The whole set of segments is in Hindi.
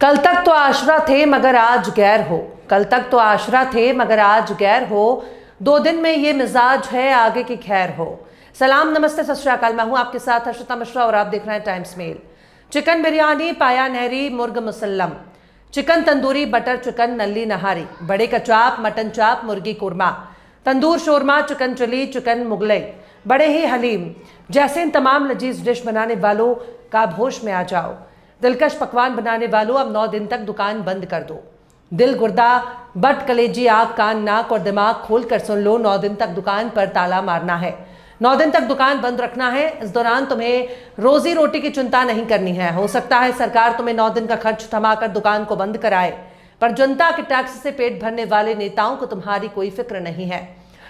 कल तक तो आशरा थे मगर आज गैर हो। कल तक तो आशरा थे मगर आज गैर हो। 2 दिन में ये मिजाज है आगे की खैर हो। सलाम, नमस्ते, सत श्री अकाल। मैं हूं आपके साथ हर्षिता मिश्रा और आप देख रहे हैं times mail. Chicken biryani, paya nahari, murg musallam, chicken tandoori, butter chicken, nalli nahari, बड़े का चाप, मटन चाप, मुर्गी कुरमा, तंदूर शोरमा, चिकन चिली, चिकन मुगलई, बड़े ही हलीम, जैसे इन तमाम लजीज डिश बनाने वालों का आप होश में आ जाओ। दिलकश पकवान बनाने वालों, अब 9 दिन तक दुकान बंद कर दो। दिल, गुर्दा, बट, कलेजी, आँख, कान, नाक और दिमाग खोल कर सुन लो। 9 दिन तक दुकान पर ताला मारना है। 9 दिन तक दुकान बंद रखना है। इस दौरान तुम्हें रोजी रोटी की चिंता नहीं करनी है। हो सकता है सरकार तुम्हें 9 दिन का खर्च थमाकर दुकान को बंद कराए, पर जनता के टैक्स से पेट भरने वाले नेताओं को तुम्हारी कोई फिक्र नहीं है,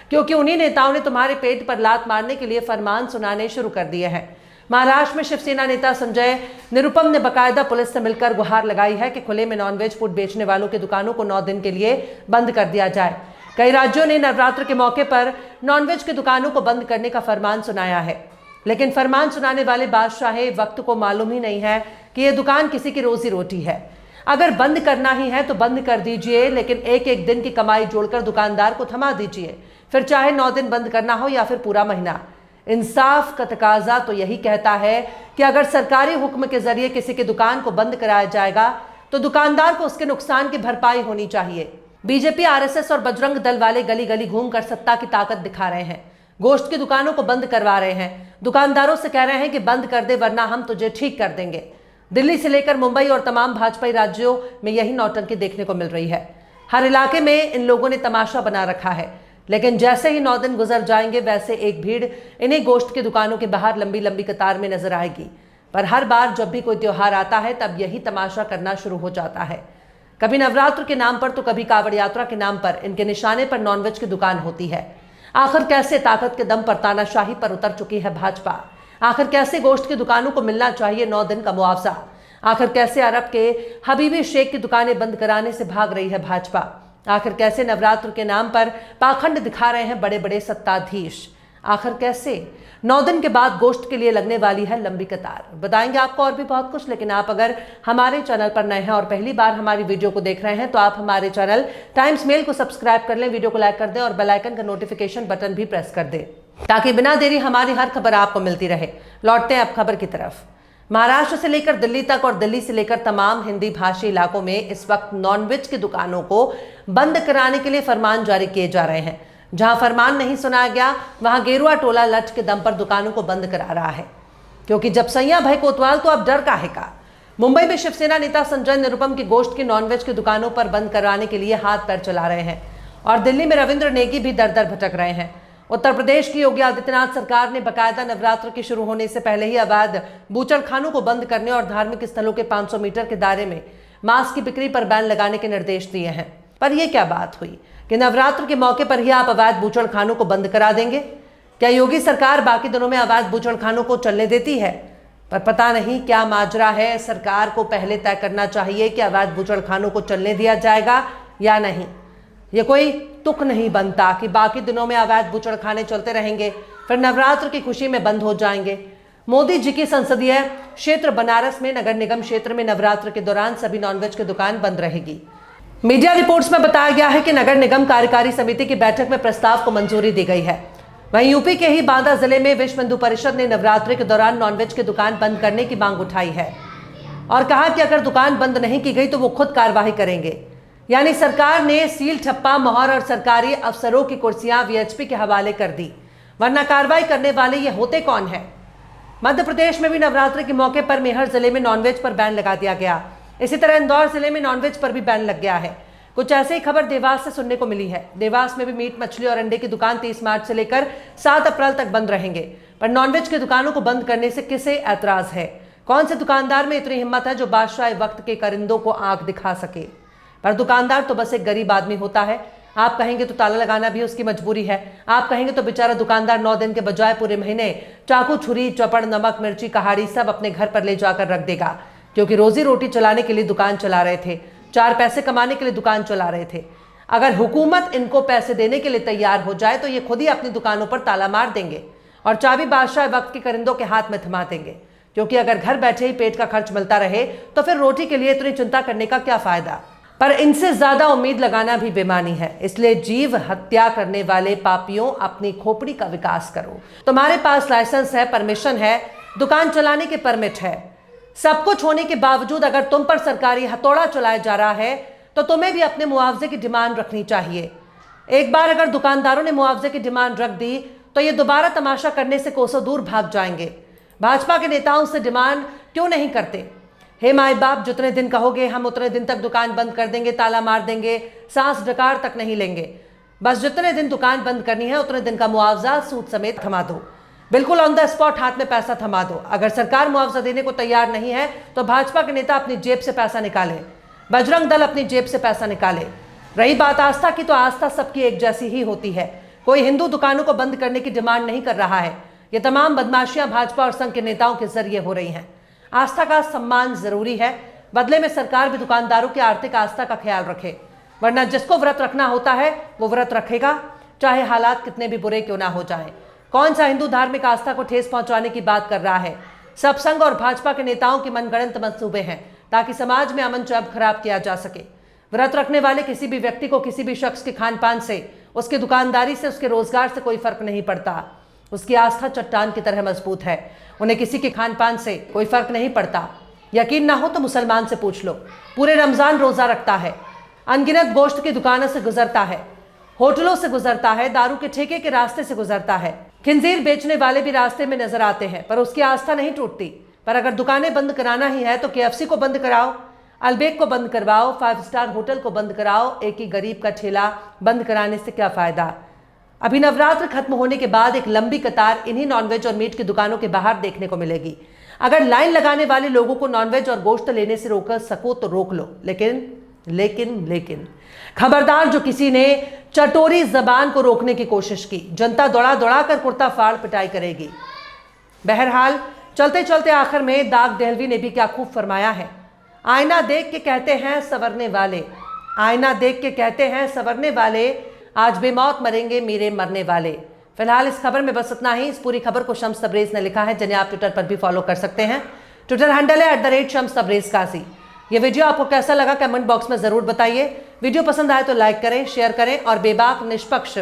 क्योंकि उन्हीं नेताओं ने तुम्हारे पेट पर लात मारने के लिए फरमान सुनाने शुरू कर दिए हैं। महाराष्ट्र में शिवसेना नेता संजय निरुपम ने बकायदा पुलिस से मिलकर गुहार लगाई है कि खुले में नॉनवेज फूड बेचने वालों की दुकानों को 9 दिन के लिए बंद कर दिया जाए। कई राज्यों ने नवरात्र के मौके पर नॉनवेज की दुकानों को बंद करने का फरमान सुनाया है, लेकिन फरमान सुनाने वाले बादशाह वक्त को मालूम ही नहीं है कि यह दुकान किसी की रोजी रोटी है। अगर बंद करना ही है तो बंद कर दीजिए, लेकिन एक एक दिन की कमाई जोड़कर दुकानदार को थमा दीजिए, फिर चाहे 9 दिन बंद करना हो या फिर पूरा महीना। इंसाफ का तकाजा तो यही कहता है कि अगर सरकारी हुक्म के जरिए किसी की दुकान को बंद कराया जाएगा तो दुकानदार को उसके नुकसान की भरपाई होनी चाहिए। बीजेपी, आरएसएस और बजरंग दल वाले गली गली घूमकर सत्ता की ताकत दिखा रहे हैं। गोश्त की दुकानों को बंद करवा रहे हैं। दुकानदारों से कह रहे हैं कि बंद कर दे वरना हम तुझे ठीक कर देंगे। दिल्ली से लेकर मुंबई और तमाम भाजपाई राज्यों में यही नौटंकी देखने को मिल रही है। हर इलाके में इन लोगों ने तमाशा बना रखा है, लेकिन जैसे ही 9 दिन गुजर जाएंगे वैसे एक भीड़ इन्हीं गोश्त की दुकानों के बाहर लंबी लंबी कतार में नजर आएगी। पर हर बार जब भी कोई त्योहार आता है तब यही तमाशा करना शुरू हो जाता है। कभी नवरात्र के नाम पर तो कभी कावड़ यात्रा के नाम पर इनके निशाने पर नॉनवेज की दुकान होती है। आखिर कैसे ताकत के दम पर तानाशाही पर उतर चुकी है भाजपा? आखिर कैसे गोश्त की दुकानों को मिलना चाहिए 9 दिन का मुआवजा? आखिर कैसे अरब के हबीबी शेख की दुकानें बंद कराने से भाग रही है भाजपा? आखिर कैसे नवरात्र के नाम पर पाखंड दिखा रहे हैं बड़े बड़े सत्ताधीश? आखिर कैसे 9 दिन के बाद गोश्त के लिए लगने वाली है लंबी कतार? बताएंगे आपको और भी बहुत कुछ, लेकिन आप अगर हमारे चैनल पर नए हैं और पहली बार हमारी वीडियो को देख रहे हैं तो आप हमारे चैनल टाइम्स मेल को सब्सक्राइब कर लें, वीडियो को लाइक कर दें और बेल आइकन का नोटिफिकेशन बटन भी प्रेस कर दें, ताकि बिना देरी हमारी हर खबर आपको मिलती रहे। लौटते हैं अब खबर की तरफ। महाराष्ट्र से लेकर दिल्ली तक और दिल्ली से लेकर तमाम हिंदी भाषी इलाकों में इस वक्त नॉनवेज की दुकानों को बंद कराने के लिए फरमान जारी किए जा रहे हैं। जहां फरमान नहीं सुनाया गया वहां गेरुआ टोला लठ के दम पर दुकानों को बंद करा रहा है, क्योंकि जब सैया भाई कोतवाल तो अब डर काहे का। मुंबई में शिवसेना नेता संजय निरुपम की गोश्त की नॉनवेज की दुकानों पर बंद कराने के लिए हाथ पैर चला रहे हैं, और दिल्ली में रविंद्र नेगी भी दर दर भटक रहे हैं। उत्तर प्रदेश की योगी आदित्यनाथ सरकार ने बकायदा नवरात्र के शुरू होने से पहले ही अवैध बूचड़खानों को बंद करने और धार्मिक स्थलों के 500 मीटर के दायरे में मांस की बिक्री पर बैन लगाने के निर्देश दिए हैं। पर यह क्या बात हुई कि नवरात्र के मौके पर ही आप अवैध बूचड़खानों को बंद करा देंगे? क्या योगी सरकार बाकी दिनों में अवैध बूचड़खानों को चलने देती है? पर पता नहीं क्या माजरा है। सरकार को पहले तय करना चाहिए कि अवैध बूचड़खानों को चलने दिया जाएगा या नहीं। ये कोई तुक नहीं बनता कि बाकी दिनों में अवैध बूचड़खाने चलते रहेंगे, फिर नवरात्र की खुशी में बंद हो जाएंगे। मोदी जी की संसदीय क्षेत्र बनारस में नगर निगम क्षेत्र में नवरात्र के दौरान सभी नॉनवेज की दुकान बंद रहेगी। मीडिया रिपोर्ट्स में बताया गया है कि नगर निगम कार्यकारी समिति की बैठक में प्रस्ताव को मंजूरी दी गई है। वहीं यूपी के ही बांदा जिले में विश्व हिंदू परिषद ने नवरात्रि के दौरान नॉनवेज की दुकान बंद करने की मांग उठाई है और कहा कि अगर दुकान बंद नहीं की गई तो वो खुद कार्रवाई करेंगे। यानी सरकार ने सील, ठप्पा, मोहर और सरकारी अफसरों की कुर्सियां वीएचपी के हवाले कर दी, वरना कार्रवाई करने वाले ये होते कौन है? मध्य प्रदेश में भी नवरात्रि के मौके पर मेहर जिले में नॉनवेज पर बैन लगा दिया गया। इसी तरह इंदौर जिले में नॉनवेज पर भी बैन लग गया है। कुछ ऐसे ही खबर देवास से सुनने को मिली है। देवास में भी मीट, मछली और अंडे की दुकान 30 मार्च से लेकर 7 अप्रैल तक बंद रहेंगे, पर नॉनवेज की दुकानों को बंद करने से किसे ऐतराज है? कौन से दुकानदार में इतनी हिम्मत है जो बादशाह वक्त के करिंदों को आंख दिखा सके? पर दुकानदार तो बस एक गरीब आदमी होता है। आप कहेंगे तो ताला लगाना भी उसकी मजबूरी है। आप कहेंगे तो बेचारा दुकानदार 9 दिन के बजाय पूरे महीने चाकू, छुरी, चौपड़, नमक, मिर्ची, कहाड़ी सब अपने घर पर ले जाकर रख देगा, क्योंकि रोजी रोटी चलाने के लिए दुकान चला रहे थे, 4 पैसे कमाने के लिए दुकान चला रहे थे। अगर हुकूमत इनको पैसे देने के लिए तैयार हो जाए तो ये खुद ही अपनी दुकानों पर ताला मार देंगे और चाबी बादशाह वक्त के करिंदों के हाथ में थमा देंगे। क्योंकि अगर घर बैठे ही पेट का खर्च मिलता रहे तो फिर रोटी के लिए इतनी चिंता करने का क्या फायदा। पर इनसे ज्यादा उम्मीद लगाना भी बेईमानी है। इसलिए जीव हत्या करने वाले पापियों, अपनी खोपड़ी का विकास करो। तुम्हारे पास लाइसेंस है, परमिशन है, दुकान चलाने के परमिट है, सब कुछ होने के बावजूद अगर तुम पर सरकारी हथौड़ा चलाया जा रहा है तो तुम्हें भी अपने मुआवजे की डिमांड रखनी चाहिए। एक बार अगर दुकानदारों ने मुआवजे की डिमांड रख दी तो ये दोबारा तमाशा करने से कोसों दूर भाग जाएंगे। भाजपा के नेताओं से डिमांड क्यों नहीं करते? हे माए बाप, जितने दिन कहोगे हम उतने दिन तक दुकान बंद कर देंगे, ताला मार देंगे, सांस डकार तक नहीं लेंगे। बस जितने दिन दुकान बंद करनी है उतने दिन का मुआवजा सूद समेत थमा दो। बिल्कुल ऑन द स्पॉट हाथ में पैसा थमा दो। अगर सरकार मुआवजा देने को तैयार नहीं है तो भाजपा के नेता अपनी जेब से पैसा निकाले, बजरंग दल अपनी जेब से पैसा निकाले। रही बात आस्था की, तो आस्था सबकी एक जैसी ही होती है। कोई हिंदू दुकानों को बंद करने की डिमांड नहीं कर रहा है। ये तमाम बदमाशियां भाजपा और संघ के नेताओं के जरिए हो रही हैं। आस्था का सम्मान जरूरी है, बदले में सरकार भी दुकानदारों की आर्थिक आस्था का ख्याल रखे, वरना जिसको व्रत रखना होता है वो व्रत रखेगा, चाहे हालात कितने भी बुरे क्यों ना हो जाएं। कौन सा हिंदू धार्मिक आस्था को ठेस पहुंचाने की बात कर रहा है? सब संघ और भाजपा के नेताओं के मनगढ़ंत मंसूबे हैं ताकि समाज में अमन चैन खराब किया जा सके। व्रत रखने वाले किसी भी व्यक्ति को किसी भी शख्स के खान पान से, उसकी दुकानदारी से, उसके रोजगार से कोई फर्क नहीं पड़ता। उसकी आस्था चट्टान की तरह मजबूत है। उन्हें किसी के खान पान से कोई फर्क नहीं पड़ता। यकीन ना हो तो मुसलमान से पूछ लो। पूरे रमजान रोजा रखता है, अनगिनत गोश्त की दुकानों से गुजरता है, होटलों से गुजरता है, दारू के ठेके के रास्ते से गुजरता है, खिंजीर बेचने वाले भी रास्ते में नजर आते हैं, पर उसकी आस्था नहीं टूटती। पर अगर दुकानें बंद कराना ही है तो KFC को बंद कराओ, अलबेक को बंद करवाओ, 5 स्टार होटल को बंद कराओ। एक ही गरीब का ठेला बंद कराने से क्या फायदा? अभी नवरात्र खत्म होने के बाद एक लंबी कतार इन्हीं नॉनवेज और मीट की दुकानों के बाहर देखने को मिलेगी। अगर लाइन लगाने वाले लोगों को नॉनवेज और गोश्त लेने से रोक सको तो रोक लो, लेकिन खबरदार, जो किसी ने चटोरी जबान को रोकने की कोशिश की, जनता दौड़ा दौड़ा कर कुर्ता फाड़ पिटाई करेगी। बहरहाल, चलते चलते आखिर में दाग देहलवी ने भी क्या खूब फरमाया है। आईना देख के कहते हैं संवरने वाले, आईना देख के कहते हैं संवरने वाले, आज बेमौत मरेंगे मेरे मरने वाले। फिलहाल इस खबर में बस इतना ही। इस पूरी खबर को शम्स तबरेज ने लिखा है, जिन्हें आप ट्विटर पर भी फॉलो कर सकते हैं। ट्विटर हैंडल है @शम्स तबरेज काजी। ये वीडियो आपको कैसा लगा कमेंट बॉक्स में जरूर बताइए। वीडियो पसंद आए तो लाइक करें, शेयर करें और बेबाक, निष्पक्ष,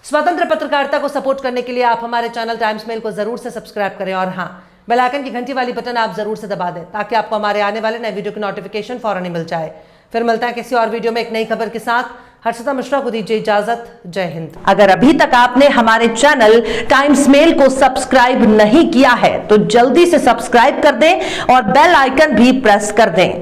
स्वतंत्र पत्रकारिता को सपोर्ट करने के लिए आप हमारे चैनल टाइम्स मेल को जरूर से सब्सक्राइब करें और हाँ, बेल आइकन की घंटी वाली बटन आप जरूर से दबा दें ताकि आपको हमारे आने वाले नए वीडियो की नोटिफिकेशन फौरन ही मिल जाए। फिर मिलता है किसी और वीडियो में एक नई खबर के साथ। हर्षिता मिश्रा को दीजिए इजाजत। जय हिंद। अगर अभी तक आपने हमारे चैनल टाइम्स मेल को सब्सक्राइब नहीं किया है तो जल्दी से सब्सक्राइब कर दें और बेल आइकन भी प्रेस कर दें।